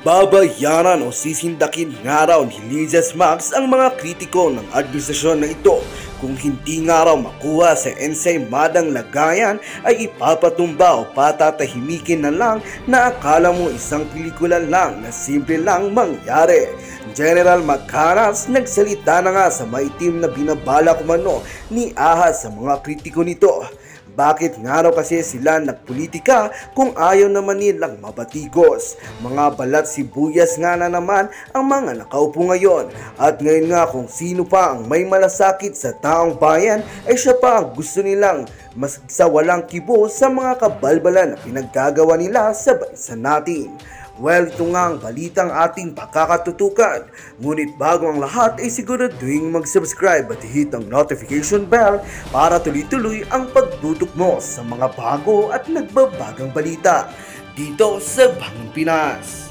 Babayaran o sisindakin nga raw ni Liza Max ang mga kritiko ng administrasyon na ito. Kung hindi nga raw makuha sa ensaymmadang lagayan ay ipapatumba o patatahimikin na lang na akala mo isang pelikula lang na simple lang mangyari. General Macaras nagsalita na nga sa maitim na binabala kumano ni Ahas sa mga kritiko nito. Bakit nga raw kasi sila nagpolitika kung ayaw naman nilang mabatikos? Mga balat sibuyas nga na naman ang mga nakaupo ngayon. At ngayon nga kung sino pa ang may malasakit sa taong bayan ay siya pa ang gusto nilang magsawalang kibo sa mga kabalbalan na pinaggagawa nila sa bansa natin. Well, ito nga ang balitang ating pakakatutukan. Ngunit bago ang lahat ay siguraduhin mag-subscribe at hit ang notification bell para tuloy-tuloy ang pagtutok mo sa mga bago at nagbabagang balita dito sa Bangon Pinas.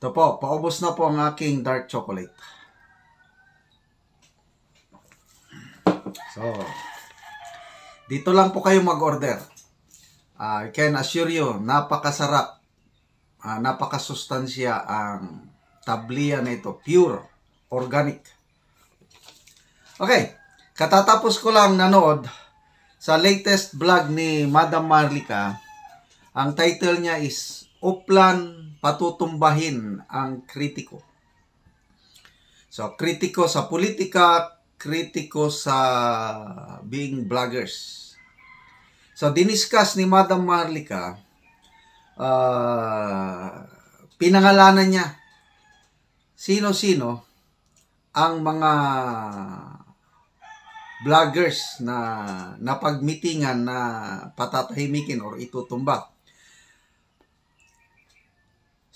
Ito po, paubos na po ang aking dark chocolate. So, dito lang po kayo mag-order. I can assure you, napakasarap, napakasustansya ang tabliya na ito. Pure, organic. Okay, katatapos ko lang nanood sa latest vlog ni Madam Marlica. Ang title niya is Uplan Patutumbahin ang Kritiko. So, kritiko sa politika, kritiko sa being vloggers. So, diniscuss ni Madam Marlica, pinangalanan niya sino-sino ang mga vloggers na napagmitingan na patatahimikin or itutumba.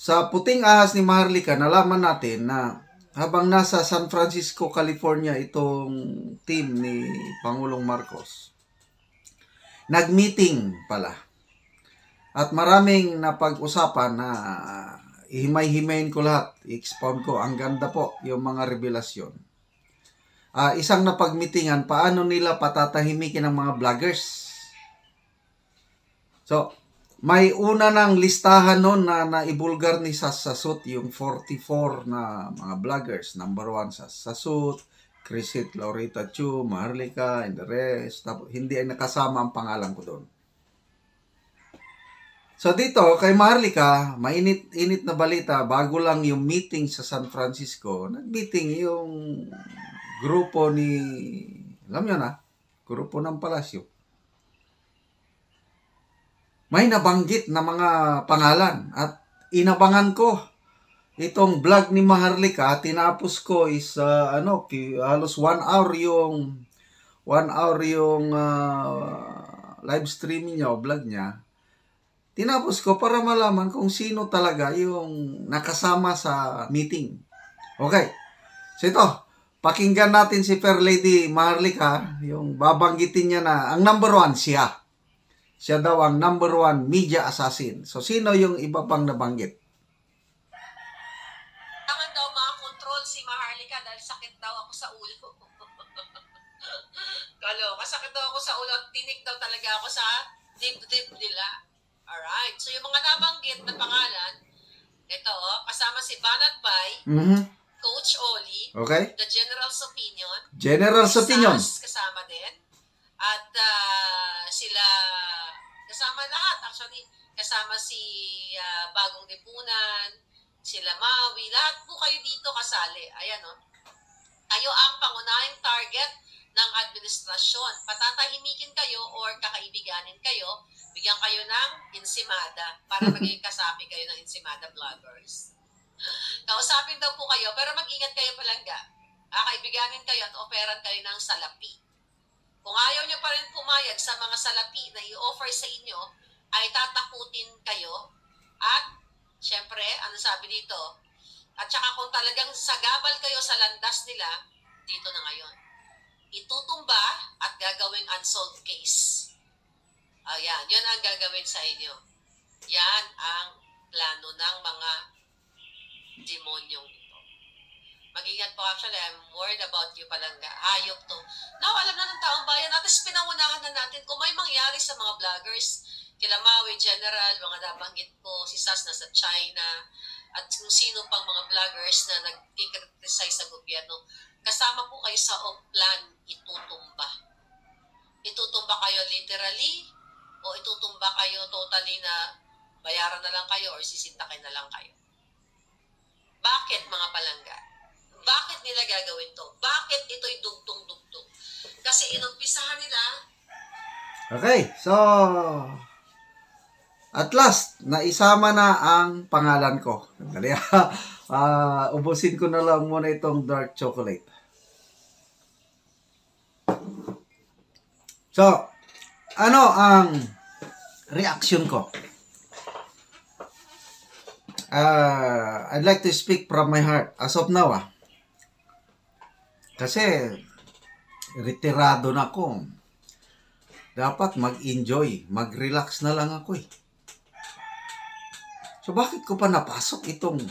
Sa puting ahas ni Marlica, nalaman natin na habang nasa San Francisco, California itong team ni Pangulong Marcos, nag-meeting pala. At maraming napag-usapan na ihimay-himayin ko lahat, i-expound ko. Ang ganda po yung mga revelasyon. Isang napag-meetingan, paano nila patatahimikin ang mga vloggers. So, may una ng listahan noon na naibulgar ni Sasasut, yung 44 na mga vloggers. Number 1, Sasasut, Chrisit, Laurita Chu, Marlica, and the rest. Tapos, hindi ay nakasama ang pangalan ko doon. So dito, kay Marlica, mainit-init na balita, bago lang yung meeting sa San Francisco, nag-meeting yung grupo ni, alam nyo na, grupo ng Palasyo. May nabanggit na mga pangalan at inabangan ko itong vlog ni Marlica. Tinapos ko is halos 1 hour yung live streaming niya o vlog niya. Tinapos ko para malaman kung sino talaga yung nakasama sa meeting. Okay. So ito, pakinggan natin si Fair Lady Marlica, yung babanggitin niya na ang number 1 siya. Siya daw ang number 1 media assassin. So, sino yung iba pang nabanggit? Kailangan daw makakontrol si Marlica dahil sakit daw ako sa ulo. Kasakit daw ako sa ulo at tinik daw talaga ako sa dibdib nila. Alright. So, yung mga nabanggit na pangalan, ito, kasama si Banat Bay, Coach Oli, okay. The General's Opinion. General's Opinion. Kasama din. At sila, kasama lahat. Actually, kasama si Bagong Lipunan, sila Maui. Lahat po kayo dito kasali. Ayan, no? Kayo ang pangunahing target ng administrasyon. Patatahimikin kayo or kakaibiganin kayo, bigyan kayo ng insimada para maging kasapi kayo ng insimada vloggers. Kausapin daw po kayo, pero mag-ingat kayo palangga. Kaibiganin kayo at operan kayo ng salapi. Kung ayaw nyo pa rin pumayag sa mga salapi na i-offer sa inyo, ay tatakutin kayo. At, syempre, ano sabi dito? At saka kung talagang sagabal kayo sa landas nila, dito na ngayon. Itutumba at gagawing unsolved case. Ayan, yun ang gagawin sa inyo. Yan ang plano ng mga demonyong ito. Mag-ingat po, actually, I'm worried about you Palangga. Hayop to. Now, alam na ng taong bayan, at least pinangunahan na natin kung may mangyari sa mga vloggers, kila Maui General, mga nabanggit ko, si Sas na sa China, at kung sino pang mga vloggers na nag-criticize sa gobyerno. Kasama po kayo sa plan, itutumba. Itutumba kayo literally, o itutumba kayo totally na bayaran na lang kayo or sisintakin na lang kayo. Bakit mga Palangga? Bakit nila gagawin to? Bakit ito'y dugtong-dugtong? Kasi inumpisahan nila. Okay, so at last, naisama na ang pangalan ko. Dali, ubusin ko na lang muna itong dark chocolate. So, ano ang reaction ko? I'd like to speak from my heart as of now. Kasi retirado na ako. Dapat mag-enjoy, mag-relax na lang ako eh. So bakit ko pa napasok itong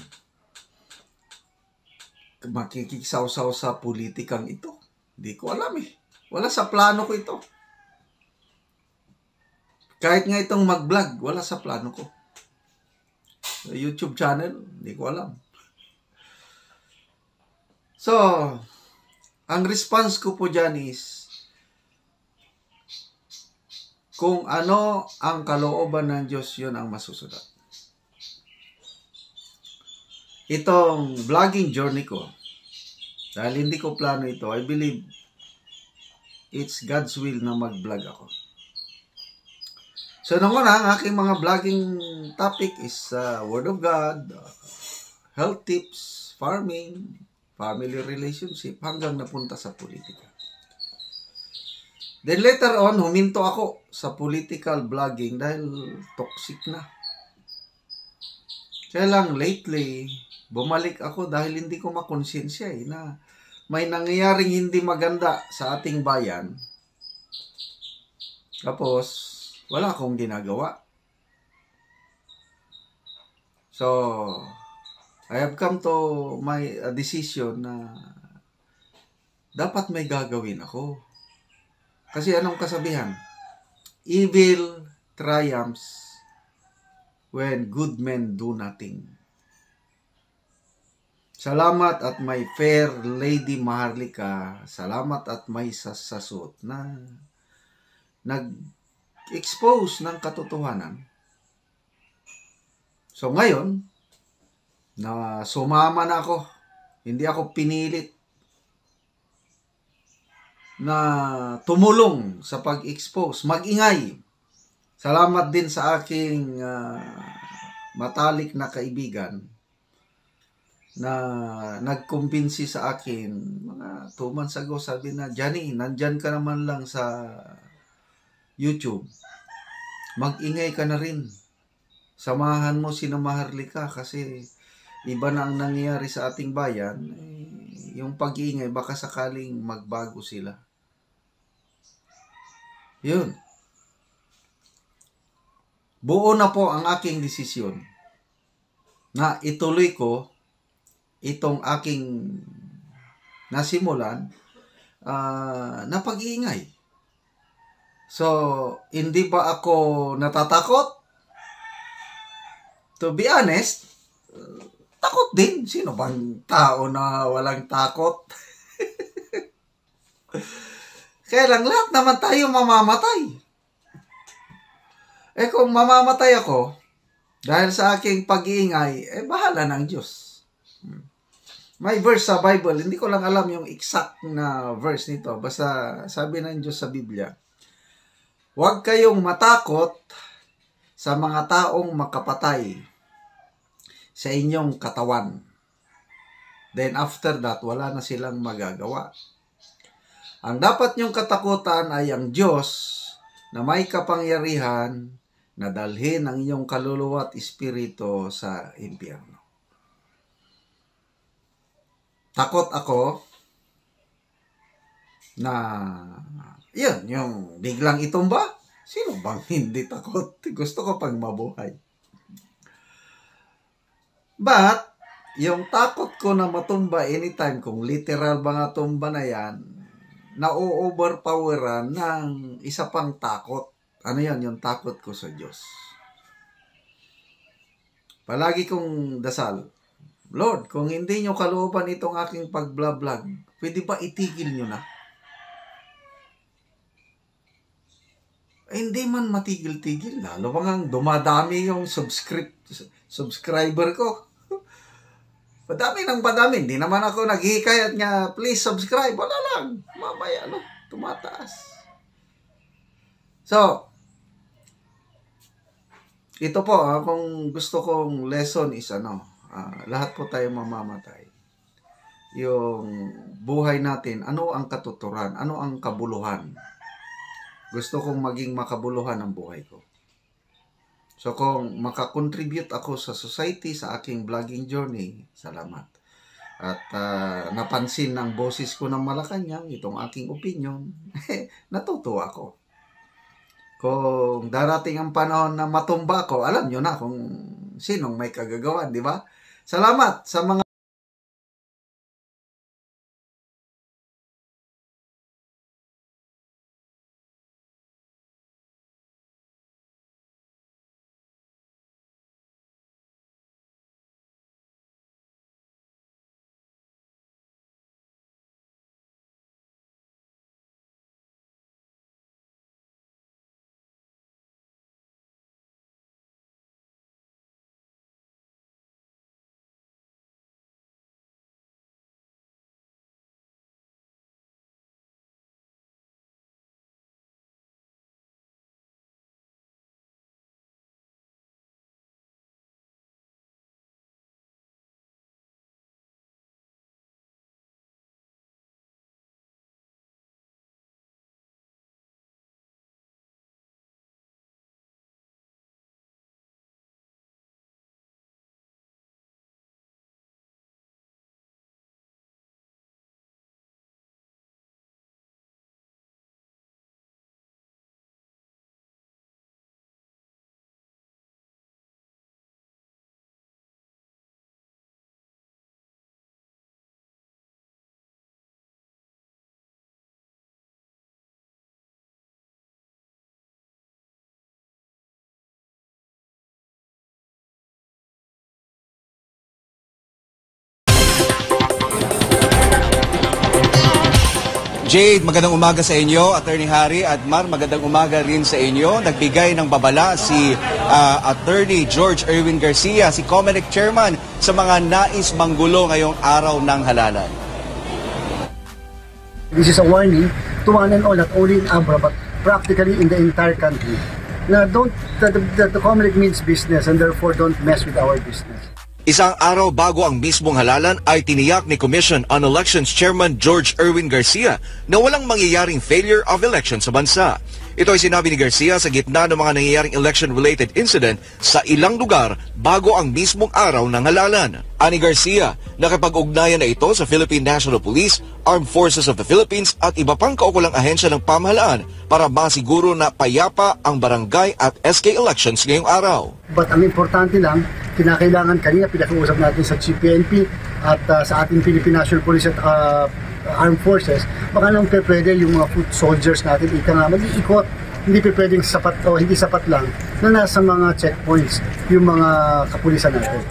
makikisawsaw sa politikang ito? Hindi ko alam eh. Wala sa plano ko ito. Kahit nga itong mag-vlog, wala sa plano ko. YouTube channel, hindi ko alam. So, ang response ko po dyan is, kung ano ang kalooban ng Diyos, yun ang masusunod. Itong vlogging journey ko, dahil hindi ko plano ito, I believe it's God's will na mag-vlog ako. So, nung una, ang aking mga vlogging topic is Word of God, health tips, farming, family relationship, hanggang napunta sa politika. Then later on, huminto ako sa political vlogging dahil toxic na. Kaya lang lately, bumalik ako dahil hindi ko makonsensya na may nangyayaring hindi maganda sa ating bayan. Tapos, wala akong ginagawa. So, I have come to my decision na dapat may gagawin ako. Kasi anong kasabihan? Evil triumphs when good men do nothing. Salamat at may fair lady Maharlika. Salamat at may sasasot na nag-expose ng katotohanan. So ngayon, na sumama na ako. Hindi ako pinilit na tumulong sa pag-expose, mag-ingay. Salamat din sa aking matalik na kaibigan na nagkumbinsi sa akin mga 2 months ago. Sabi na, Johnny, nandyan ka naman lang sa YouTube. Mag-ingay ka na rin. Samahan mo si Maharlika kasi iba na ang nangyayari sa ating bayan. Yung pag-iingay, baka sakaling magbago sila. Yun. Buo na po ang aking desisyon na ituloy ko itong aking nasimulan na pag-iingay. So, hindi ba ako natatakot? To be honest, takot din. Sino bang tao na walang takot? Kaya lang, lahat naman tayo mamamatay. Kung mamamatay ako, dahil sa aking pag-iingay, bahala ng Diyos. May verse sa Bible, hindi ko lang alam yung exact na verse nito. Basta sabi ng Diyos sa Biblia, huwag kayong matakot sa mga taong makapatay sa inyong katawan. Then after that, wala na silang magagawa. Ang dapat nyong katakutan ay ang Diyos na may kapangyarihan na dalhin ang inyong kaluluwa at espiritu sa impyerno. Takot ako na yun, yung biglang itumba. Sino bang hindi takot? Gusto ko pang mabuhay. But, yung takot ko na matumba anytime, kung literal ba nga tumba na yan, na-overpoweran ng isa pang takot. Ano yan? Yung takot ko sa Diyos. Palagi kong dasal, Lord, kung hindi nyo kalooban itong aking pag-vlog, pwede ba itigil nyo na? Hindi man matigil-tigil. Lalo pa nga dumadami yung subscriber ko. Padami ng padami. Hindi naman ako naghihikayat nga, please subscribe. Wala lang. Mamaya, tumataas. So, ito po, kung gusto kong lesson is lahat po tayo mamamatay. Yung buhay natin, ano ang katuturan? Ano ang kabuluhan? Gusto kong maging makabuluhan ang buhay ko. So kung makakontribute ako sa society, sa aking vlogging journey, salamat. At napansin ng boses ko ng Malacanang, itong aking opinion, natutuwa ako. Kung darating ang panahon na matumba ko, alam nyo na kung sinong may kagagawan, di ba? Salamat sa mga Jade, magandang umaga sa inyo. Attorney Harry at Mar, magandang umaga rin sa inyo. Nagbigay ng babala si Attorney George Erwin Garcia, si COMELEC Chairman, sa mga nais manggulo ngayong araw ng halalan. This is a warning to one and all, not only in Abra, but practically in the entire country. Na the COMELEC means business and therefore don't mess with our business. Isang araw bago ang mismong halalan ay tiniyak ni Commission on Elections Chairman George Erwin Garcia na walang mangyayaring failure of election sa bansa. Ito ay sinabi ni Garcia sa gitna ng mga nangyayaring election-related incident sa ilang lugar bago ang mismong araw ng halalan. Ani Garcia, nakipag-ugnayan na ito sa Philippine National Police, Armed Forces of the Philippines at iba pang kaukulang ahensya ng pamahalaan para masiguro na payapa ang barangay at SK elections ngayong araw. But ang importante lang, kinakailangan kanina pinag-uusap natin sa PNP at sa ating Philippine National Police at Armed Forces, baka nang pwede yung mga foot soldiers natin ika nga mag-iikot, hindi pwedeng sapat o hindi sapat lang na nasa mga checkpoints yung mga kapulisan natin.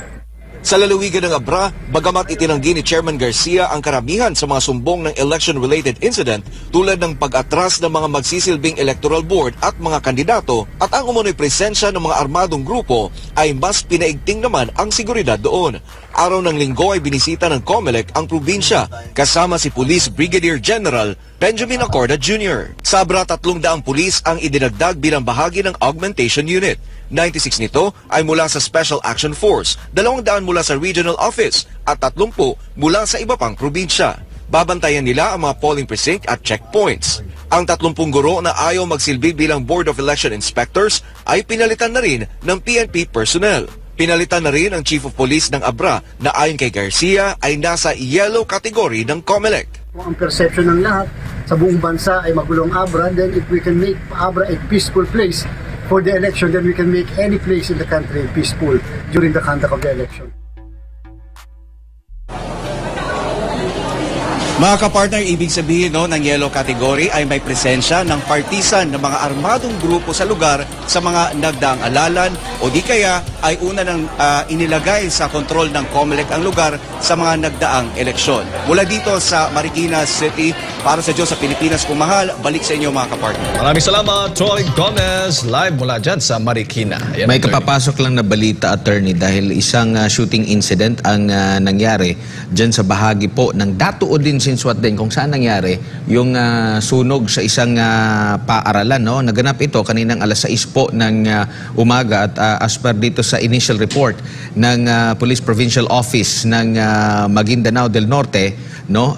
Sa lalawigan ng Abra, bagamat itinanggi ni Chairman Garcia ang karamihan sa mga sumbong ng election-related incident tulad ng pag-atras ng mga magsisilbing electoral board at mga kandidato at ang umunoy presensya ng mga armadong grupo ay mas pinaigting naman ang seguridad doon. Araw ng Linggo ay binisita ng COMELEC ang probinsya kasama si Police Brigadier General Benjamin Acorda Jr. Sa Abra, 300 pulis ang idinagdag bilang bahagi ng augmentation unit. 96 nito ay mula sa Special Action Force, 200 mula sa Regional Office at 30 mula sa iba pang probinsya. Babantayan nila ang mga polling precinct at checkpoints. Ang 30 guro na ayaw magsilbi bilang Board of Election Inspectors ay pinalitan na rin ng PNP personnel. Pinalitan na rin ang Chief of Police ng Abra na ayon kay Garcia ay nasa yellow category ng COMELEC. Kung ang perception ng lahat sa buong bansa ay magulong Abra, then if we can make Abra a peaceful place for the election, then we can make any place in the country peaceful during the conduct of the election. Mga kapartner, ibig sabihin ng yellow category ay may presensya ng partisan ng mga armadong grupo sa lugar sa mga nagdaang alalan o di kaya ay una nang inilagay sa kontrol ng COMELEC ang lugar sa mga nagdaang eleksyon. Mula dito sa Marikina City, para sa Diyos sa Pilipinas kung mahal, balik sa inyo mga kapartner. Maraming salamat, Troy Gomez, live mula dyan sa Marikina. Ayan, may kapapasok lang na balita, attorney, dahil isang shooting incident ang nangyari dyan sa bahagi po ng Datuod din Sinsuat din kung saan nangyari yung sunog sa isang paaralan. No? Naganap ito kaninang alas 6 po ng umaga at as per dito sa initial report ng Police Provincial Office ng Maguindanao del Norte, no?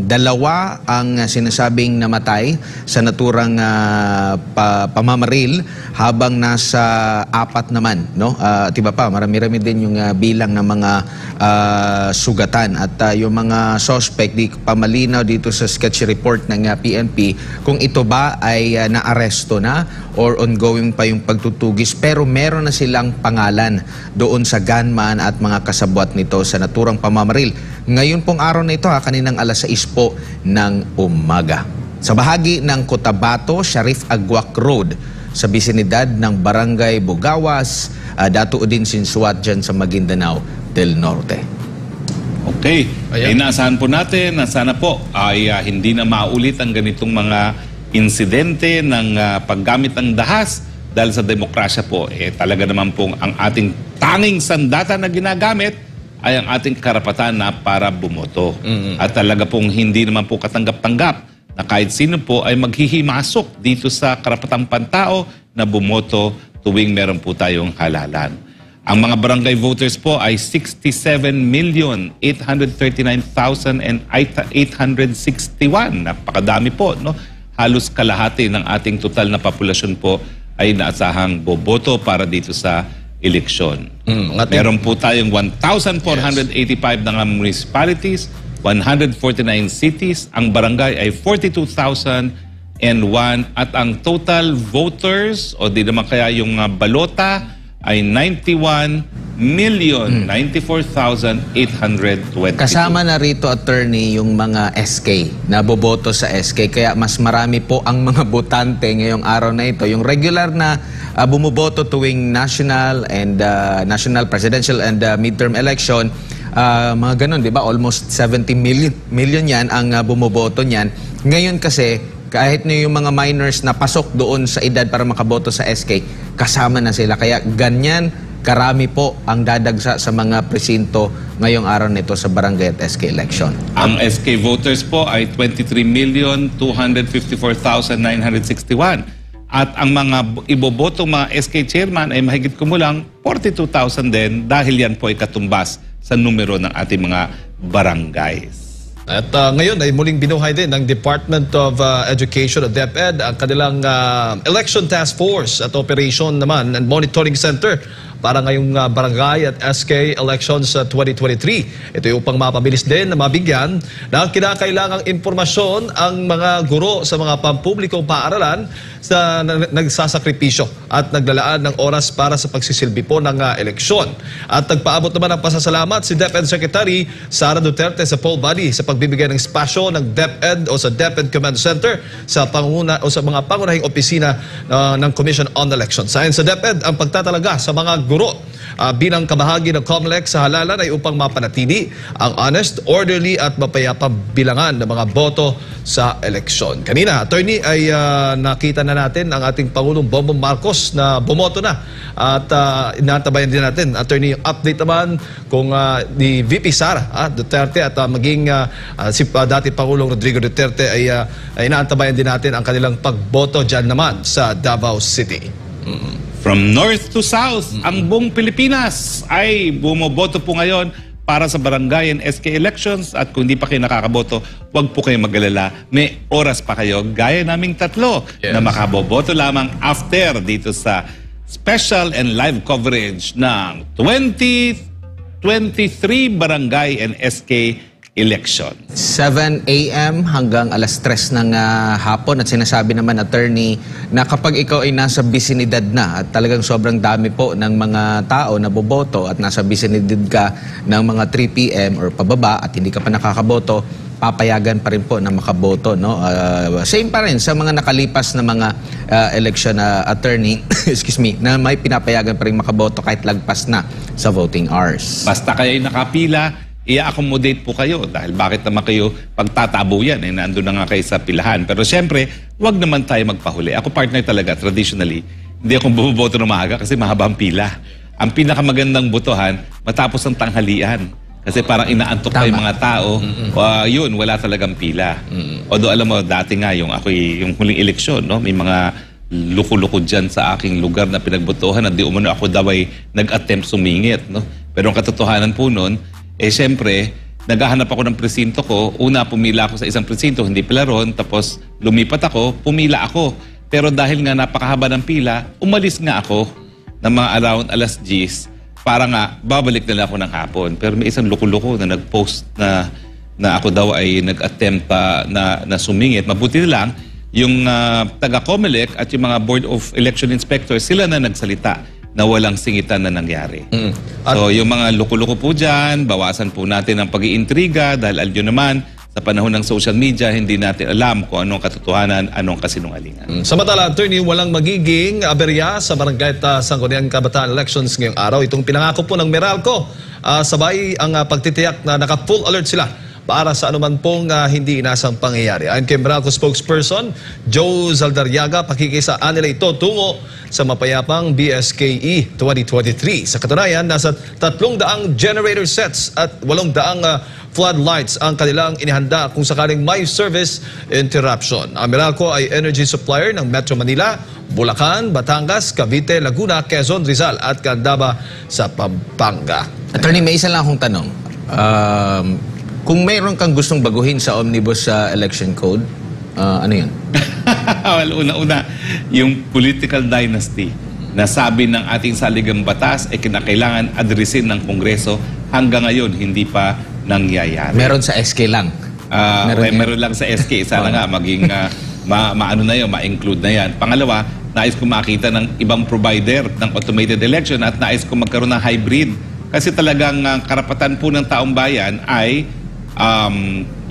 Dalawa ang sinasabing namatay sa naturang pamamaril habang nasa 4 naman, no? At iba pa, marami-rami din yung bilang ng mga sugatan at yung mga suspect di pa malinaw dito sa sketch report ng PNP kung ito ba ay naaresto na or ongoing pa yung pagtutugis, pero meron na silang pangalan doon sa gunman at mga kasabwat nito sa naturang pamamaril. Ngayon pong araw na ito, kaninang alas 6 po ng umaga. Sa bahagi ng Cotabato, Sharif Aguac Road, sa bisinidad ng Barangay Bugawas, Datuod din Sinsuat dyan sa Maguindanao del Norte. Okay, ay naasahan po natin na sana po ay hindi na maulit ang ganitong mga insidente ng paggamit ng dahas dahil sa demokrasya po. Talaga naman po ang ating tanging sandata na ginagamit ay ang ating karapatan na para bumoto. At talaga pong hindi naman po katanggap-tanggap na kahit sino po ay maghihimasok dito sa karapatang pantao na bumoto tuwing meron po tayong halalan. Ang mga barangay voters po ay 67,839,861. Napakadami po, no? Halos kalahati ng ating total na populasyon po ay naasahang boboto para dito sa eleksyon. Meron po tayong 1,485 na municipalities, 149 cities. Ang barangay ay 42,001 at ang total voters o di naman kaya yung balota ay 91,094,820. Kasama na rito, attorney, yung mga SK na boboto sa SK. Kaya mas marami po ang mga botante ngayong araw na ito. Yung regular na bumuboto tuwing national and national presidential and midterm election, mga ganun, di ba? Almost 70 million yan ang bumuboto niyan. Ngayon kasi, kahit na yung mga minors na pasok doon sa edad para makaboto sa SK, kasama na sila. Kaya ganyan karami po ang dadagsa sa mga presinto ngayong araw nito sa barangay at SK election. Ang SK voters po ay 23,254,961. At ang mga ibobotong mga SK chairman ay mahigit kumulang 42,000 din dahil yan po ay katumbas sa numero ng ating mga barangays. At ngayon ay muling binuhay din ng Department of Education o DepEd ang kanilang Election Task Force at Operation naman and Monitoring Center para ngayong barangay at SK elections 2023. Ito yung upang mapabilis din na mabigyan ng kinakailangang impormasyon ang mga guro sa mga pampublikong paaralan sa nagsasakripisyo at naglalaan ng oras para sa pagsisilbi po ng eleksyon. At nagpaabot naman ng pasasalamat si DepEd Secretary Sara Duterte sa poll body sa pagbibigay ng espasyo ng DepEd o sa DepEd Command Center sa panguna o sa mga pangunahing opisina ng Commission on Elections. Ayon sa DepEd, ang pagtatalaga sa mga guro bilang kabahagi ng COMELEC sa halalan ay upang mapanatili ang honest, orderly at mapayapang bilangan ng mga boto sa eleksyon. Kanina, attorney, ay nakita na natin ang ating Pangulong Bongbong Marcos na bumoto na at inantabayan din natin, attorney, yung update naman kung ni VP Sara Duterte at maging si dati Pangulong Rodrigo Duterte ay inaantabayan din natin ang kanilang pagboto dyan naman sa Davao City. From north to south, ang buong Pilipinas ay bumoboto po ngayon para sa barangay and SK elections. At kung hindi pa kayo nakakaboto, huwag po kayo mag-alala. May oras pa kayo, gaya naming tatlo, na makaboboto lamang after dito sa special and live coverage ng 2023 barangay and SK election. 7 a.m. hanggang alas 3 ng hapon at sinasabi naman, attorney, na kapag ikaw ay nasa bisinidad na at talagang sobrang dami po ng mga tao na boboto at nasa bisinidad ka ng mga 3 p.m. or pababa at hindi ka pa nakakaboto, papayagan pa rin po na makaboto, no? Same pa rin sa mga nakalipas na mga election attorney, excuse me, na may pinapayagan pa rin makaboto kahit lagpas na sa voting hours. Basta kayo'y nakapila, i-accommodate po kayo dahil bakit naman kayo pagtatabo yan, nandun na nga kayo sa pilahan. Pero siyempre, wag naman tayo magpahuli. Ako partner talaga, traditionally, hindi ako bumoboto ng maaga kasi mahaba ang pila. Ang pinakamagandang botohan, matapos ang tanghalian. Kasi parang inaantok pa yung mga tao, yun, wala talagang pila. Although alam mo, dati nga yung huling eleksyon, no? May mga luko-luko dyan sa aking lugar na pinagbotohan at di umano ako daw ay nag-attempt sumingit. No? Pero ang katotohanan po nun, siyempre, naghahanap ako ng presinto ko. Una, pumila ako sa isang presinto, hindi pala ron. Tapos lumipat ako, pumila ako. Pero dahil nga napakahaba ng pila, umalis nga ako ng mga around alas 10 para nga babalik na lang ako ng hapon. Pero may isang luko-luko na nag-post na ako daw ay nag-attempt na sumingit. Mabuti na lang, yung taga-COMELEC at yung mga Board of Election Inspectors, sila na nagsalita na walang singitan na nangyari. So yung mga luko-luko po dyan, bawasan po natin ang pag-iintriga dahil alyo naman, sa panahon ng social media, hindi natin alam kung anong katotohanan, anong kasinungalingan. Samantala, attorney, walang magiging aberya sa Barangay Sangguniang Kabataan Elections ngayong araw. Itong pinangako po ng Meralco, sabay ang pagtitiyak na naka-full alert sila para sa anuman pong hindi inasang pangyayari. Ayon kay Meralco spokesperson Joe Zaldarriaga, pakikisaan nila ito tungo sa mapayapang BSKE 2023. Sa katunayan, nasa 300 generator sets at 800 floodlights ang kanilang inihanda kung sakaling may service interruption. Ang Meralco ay energy supplier ng Metro Manila, Bulacan, Batangas, Cavite, Laguna, Quezon, Rizal at Candaba sa Pampanga. Attorney, may isa lang akong tanong. Kung mayroon kang gustong baguhin sa Omnibus Election Code, ano yun? Well, una-una, yung political dynasty na sabi ng ating saligang batas ay kinakailangan adresin ng Kongreso, hanggang ngayon hindi pa nangyayari. Meron sa SK lang. Meron lang sa SK. Sana nga maging maano na yun, ma-include na yan. Pangalawa, nais ko makita ng ibang provider ng automated election at nais ko magkaroon ng hybrid. Kasi talagang karapatan po ng taong bayan ay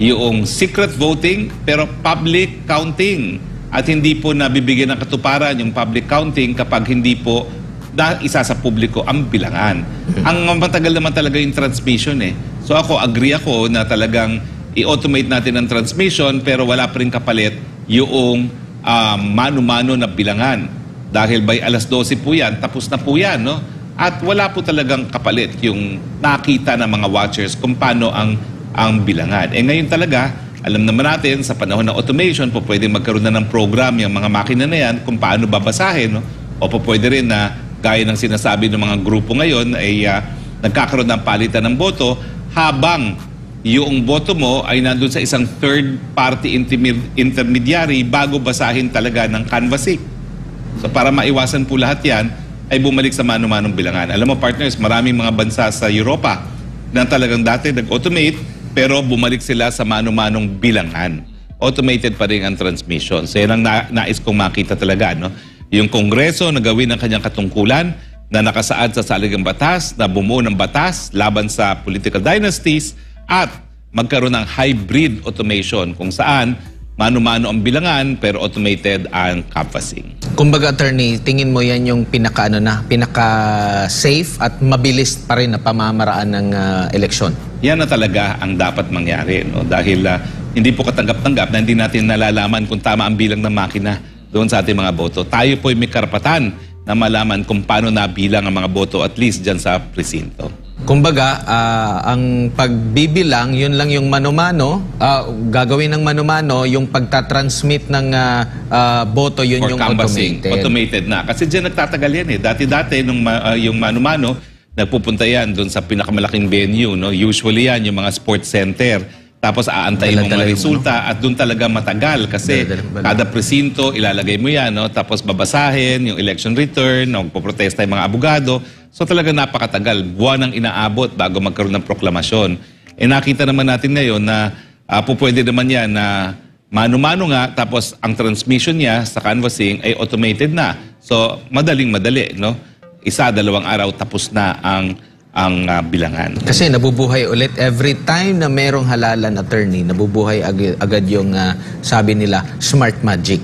yung secret voting pero public counting. At hindi po nabibigyan ng katuparan yung public counting kapag hindi po isa sa publiko ang bilangan. Ang matagal naman talaga yung transmission So ako, agree ako na talagang i-automate natin ang transmission pero wala pa rin kapalit yung mano-mano na bilangan. Dahil by alas 12 po yan, tapos na po yan, no? At wala po talagang kapalit yung nakita ng mga watchers kung paano ang bilangan. Ngayon talaga, alam naman natin sa panahon ng automation, po pwede magkaroon na ng program yung mga makina na yan kung paano babasahin, no? O po pwede rin na gaya ng sinasabi ng mga grupo ngayon ay nagkakaroon ng palitan ng boto habang yung boto mo ay nandun sa isang third-party intermediary bago basahin talaga ng canvassing. So para maiwasan po lahat yan, ay bumalik sa mano-manong bilangan. Alam mo partners, maraming mga bansa sa Europa na talagang dati nag-automate pero bumalik sila sa mano-manong bilangan. Automated pa rin ang transmission. So yan ang nais kong makita talaga, no? Yung Kongreso na gawin ang kanyang katungkulan na nakasaad sa saligang batas, na bumuo ng batas laban sa political dynasties at magkaroon ng hybrid automation kung saan mano-mano ang bilangan pero automated ang canvassing. Kumbaga, attorney, tingin mo yan yung pinaka-safe at mabilis pa rin na pamamaraan ng eleksyon? Yan na talaga ang dapat mangyari, no? Dahil hindi po katanggap-tanggap na hindi natin nalalaman kung tama ang bilang ng makina doon sa ating mga boto. Tayo po ay may karapatan na malaman kung paano nabilang ang mga boto at least dyan sa presinto. Kumbaga, ang pagbibilang, yun lang yung mano-mano, gagawin ng mano-mano, yung pagtatransmit ng boto, yun yung automated. Automated na. Kasi dyan nagtatagal yan Dati-dati, yung mano-mano, nagpupunta yan doon sa pinakamalaking venue. No? Usually yan, yung mga sports center. Tapos aantayin mo mga resulta at doon talaga matagal kasi kada presinto ilalagay mo yan, no? Tapos babasahin yung election return, magpoprotesta yung mga abogado. So talaga napakatagal, buwan ang inaabot bago magkaroon ng proklamasyon. Nakita naman natin ngayon na pwede naman yan na mano-mano nga, tapos ang transmission niya sa canvassing ay automated na. So madaling-madali, no? 1-2 araw tapos na ang ang bilangan. Kasi nabubuhay ulit every time na merong halalan, attorney, nabubuhay agad yung sabi nila, smart magic.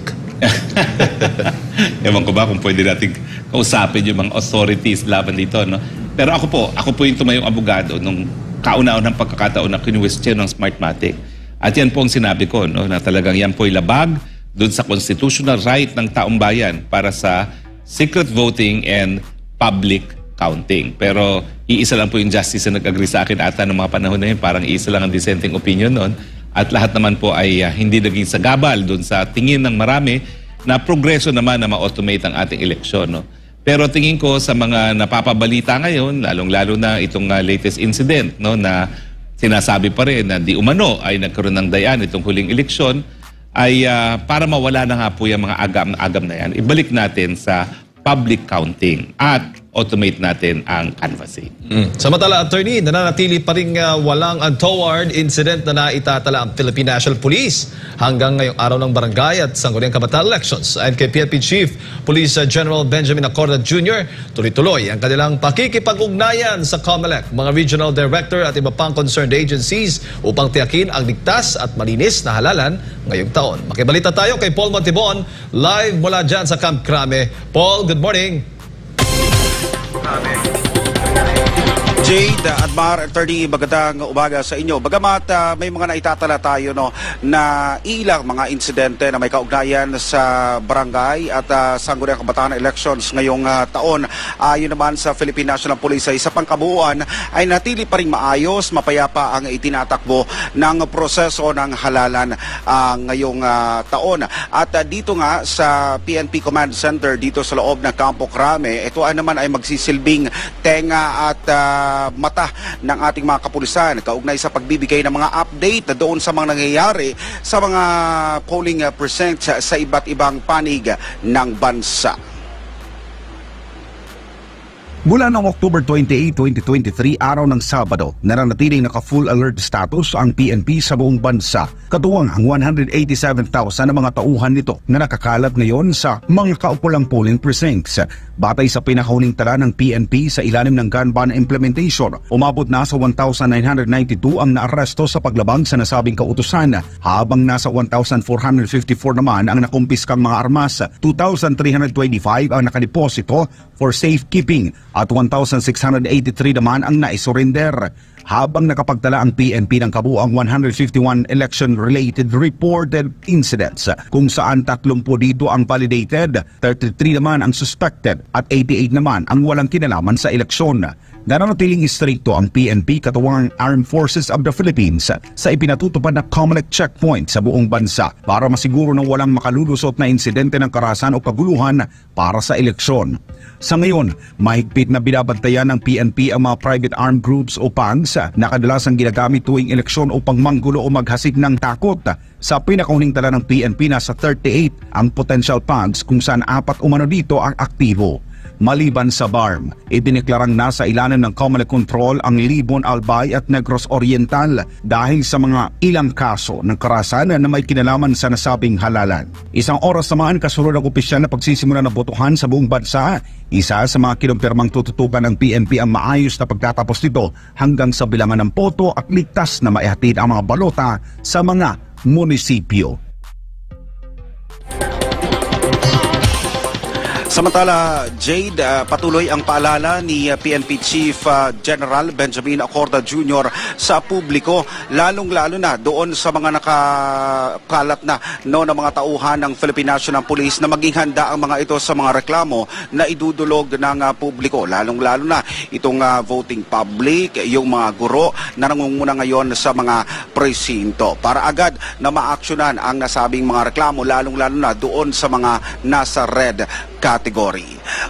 Ewan ko ba kung pwede natin kausapin yung mga authorities laban dito, no? Pero ako po yung tumayong abogado nung kauna-unang pagkakataon na kinuwestiyon ng Smartmatic. At yan po ang sinabi ko, no, na talagang yan po ay labag doon sa constitutional right ng taong bayan para sa secret voting and public counting. Pero iisa lang po yung justice na nag-agree sa akin ata ng mga panahon na yun. Parang iisa lang ang dissenting opinion noon. At lahat naman po ay hindi naging sagabal doon sa tingin ng marami na progreso naman na ma-automate ang ating eleksyon. No? Pero tingin ko sa mga napapabalita ngayon, lalong-lalo na itong latest incident, no, na sinasabi pa rin na di umano ay nagkaroon ng dayan itong huling eleksyon, ay para mawala na nga po yung mga agam na yan, ibalik natin sa public counting at automate natin ang canvassing. Samantala, attorney, nananatili pa rin walang untoward incident na naitatala ang Philippine National Police hanggang ngayong araw ng barangay at sangguniang kabataan elections. Ayon kay PNP Chief Police General Benjamin Acorda Jr., tuloy-tuloy ang kanilang pakikipag-ugnayan sa COMELEC, mga regional director at iba pang concerned agencies upang tiyakin ang ligtas at malinis na halalan ngayong taon. Makibalita tayo kay Paul Montibon, live mula dyan sa Camp Crame. Paul, good morning. Jade at Mar, attorney, magandang umaga sa inyo. Bagamat may mga naitatala tayo, no, na ilang mga insidente na may kaugnayan sa barangay at sangguniang kabataan elections ngayong taon, ayon naman sa Philippine National Police, sa pangkabuuan ay natili pa rin maayos, mapayapa ang itinatakbo ng proseso ng halalan ngayong taon. At dito nga sa PNP Command Center dito sa loob ng Campo Crame, ito naman ay magsisilbing tenga at mata ng ating mga kapulisan kaugnay sa pagbibigay ng mga update na doon sa mga nangyayari sa mga polling precincts sa iba't ibang panig ng bansa. Mula noong October 28, 2023, araw ng Sabado, nananatiling naka-full alert status ang PNP sa buong bansa. Katuwang ang 187,000 na mga tauhan nito na nakakalat ngayon sa mga kaukulang polling precincts. Batay sa pinakahuling tala ng PNP sa ilalim ng gun ban implementation, umabot na sa 1,992 ang naaresto sa paglabag sa nasabing kautusan, habang nasa 1,454 naman ang nakumpiskang mga armas, 2,325 ang nakadeposito for safekeeping at 1,683 naman ang naisurrender. Habang nakapagtala ang PNP ng kabuang 151 election-related reported incidents, kung saan 30 dito ang validated, 33 naman ang suspected at 88 naman ang walang kinalaman sa eleksyon. Nananatiling istrikto ang PNP katuwang Armed Forces of the Philippines sa ipinatutupad na COMELEC checkpoint sa buong bansa para masiguro na walang makalulusot na insidente ng karahasan o kaguluhan para sa eleksyon. Sa ngayon, mahigpit na binabantayan ng PNP ang mga private armed groups o PAGs na kadalasang ginagamit tuwing eleksyon upang manggulo o maghasik ng takot. Sa pinakahuling tala ng PNP, nasa 38 ang potential PAGs kung saan 4 umano dito ang aktibo. Maliban sa BARM, idineklarang nasa ilalim ng COMELEC control ang Libon, Albay at Negros Oriental dahil sa mga ilang kaso ng karahasan na may kinalaman sa nasabing halalan. Isang oras naman kasunod ang opisyal na pagsisimula ng botohan sa buong bansa. Isa sa mga kinumpirmang tututukan ng PNP ang maayos na pagtatapos nito hanggang sa bilangan ng boto at ligtas na maihatid ang mga balota sa mga munisipyo. Samantala, Jade, patuloy ang paalala ni PNP Chief General Benjamin Acorda Jr. sa publiko, lalong-lalo na doon sa mga nakakalat na ng mga tauhan ng Philippine National Police na maging handa ang mga ito sa mga reklamo na idudulog ng publiko, lalong-lalo na itong voting public, yung mga guro na nangunguna ngayon sa mga presinto para agad na maaksyonan ang nasabing mga reklamo, lalong-lalo na doon sa mga nasa red category.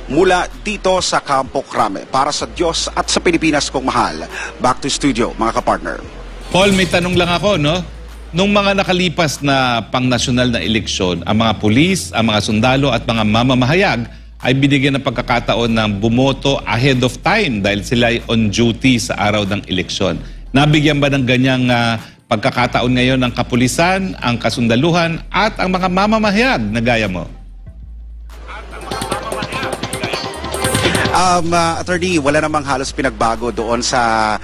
Mula dito sa Campo Crame, para sa Diyos at sa Pilipinas kong mahal, back to studio mga kapartner. Paul, may tanong lang ako, no? Nung mga nakalipas na pang-nasyonal na eleksyon, ang mga pulis, ang mga sundalo at mga mamamahayag ay binigyan ng pagkakataon ng bumoto ahead of time dahil sila ay on duty sa araw ng eleksyon. Nabigyan ba ng ganyang pagkakataon ngayon ng kapulisan, ang kasundaluhan at ang mga mamamahayag na gaya mo? Attorney, wala namang halos pinagbago doon sa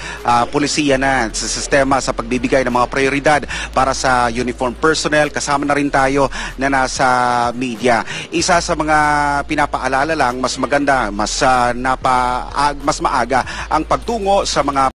pulisiya na, sa sistema, sa pagbibigay ng mga prioridad para sa uniform personnel. Kasama na rin tayo na nasa media. Isa sa mga pinapaalala lang, mas maganda, mas maaga ang pagtungo sa mga